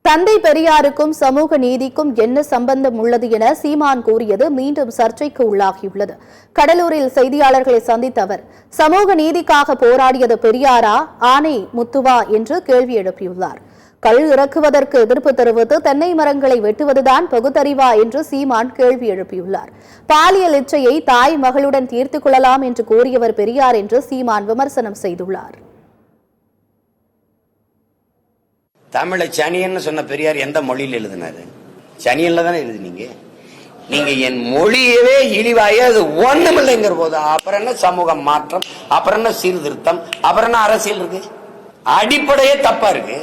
தந்தை பெரியாருக்கும் சமூக நீதிக்கும் என்ன சம்பந்தம் உள்ளது என சீமான் கூறியது மீண்டும் சர்ச்சைக்கு உள்ளாகியுள்ளது. கடலூரில் செய்தியாளர்களை சந்தித்த அவர், சமூக நீதிக்காக போராடியது பெரியாரா, ஆனை முத்துவா என்று கேள்வி எழுப்பியுள்ளார். கல் இறக்குவதற்கு எதிர்ப்பு தெரிவித்து தென்னை மரங்களை வெட்டுவதுதான் பகுத்தறிவா என்று சீமான் கேள்வி எழுப்பியுள்ளார். பாலியல் இச்சையை தாய் மகளுடன் தீர்த்துக் கொள்ளலாம் என்று கூறியவர் பெரியார் என்று சீமான் விமர்சனம் செய்துள்ளார். தமிழை சனியன்னு சொன்ன பெரியார் எந்த மொழியில் எழுதினாரு? சனியன்ல தானே எழுதினீங்க. நீங்க என் மொழியவே இழிவாய அது ஒண்ணுமில்லைங்கிற போது அப்புறம் என்ன சமூக மாற்றம், அப்புறம் என்ன சீர்திருத்தம், அப்புறம் என்ன அரசியல் இருக்கு? அடிப்படையே தப்பா இருக்கு.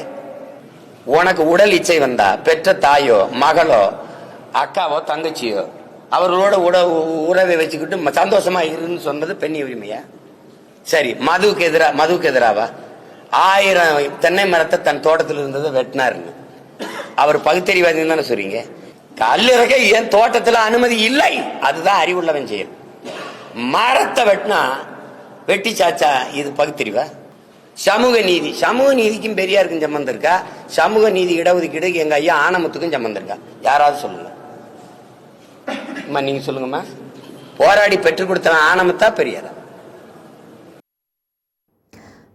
உனக்கு உடல் இச்சை வந்தா பெற்ற தாயோ மகளோ அக்காவோ தங்கச்சியோ அவர்களோட உறவை வச்சுக்கிட்டு சந்தோஷமா இருக்குன்னு சொன்னது பெண்ணி உரிமையா? சரி, மதுவுக்கு எதிராவா? 1000 தென்னை மரத்தை தன் தோட்டத்தில் இருந்ததை வெட்டினாருன்னு அவர் பகுத்தறிவாதின்னு தானே சொல்றீங்க. கல் இறக்க என் தோட்டத்தில் அனுமதி இல்லை, அதுதான் அறிவுள்ளவன் செயல். மரத்தை வெட்டினா வெட்டி சாச்சா இது பகுத்தறிவா? சமூக நீதிக்கும் பெரியாருக்கும் சம்பந்தம் இருக்கா? சமூக நீதி இடஒதுக்கீடு எங்க ஐயா ஆனமுத்துக்கும் சம்பந்தம் இருக்கா? யாராவது சொல்லுங்க. நீங்க சொல்லுங்கம்மா. போராடி பெற்றுக் கொடுத்த ஆனமுத்தா பெரியாரா?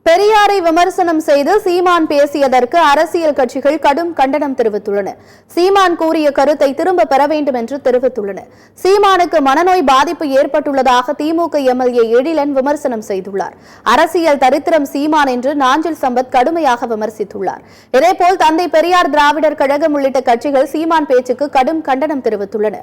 பெரியாரை விமர்சனம் செய்து சீமான் பேசியதற்கு அரசியல் கட்சிகள் கடும் கண்டனம் தெரிவித்துள்ளன. சீமான் கூறிய கருத்தை திரும்ப பெற வேண்டும் என்று தெரிவித்துள்ளன. சீமானுக்கு மனநோய் பாதிப்பு ஏற்பட்டுள்ளதாக திமுக எம்எல்ஏ எழிலன் விமர்சனம் செய்துள்ளார். அரசியல் தரித்திரம் சீமான் என்று நாஞ்சில் சம்பத் கடுமையாக விமர்சித்துள்ளார். இதேபோல் தந்தை பெரியார் திராவிடர் கழகம் உள்ளிட்ட கட்சிகள் சீமான் பேச்சுக்கு கடும் கண்டனம் தெரிவித்துள்ளன.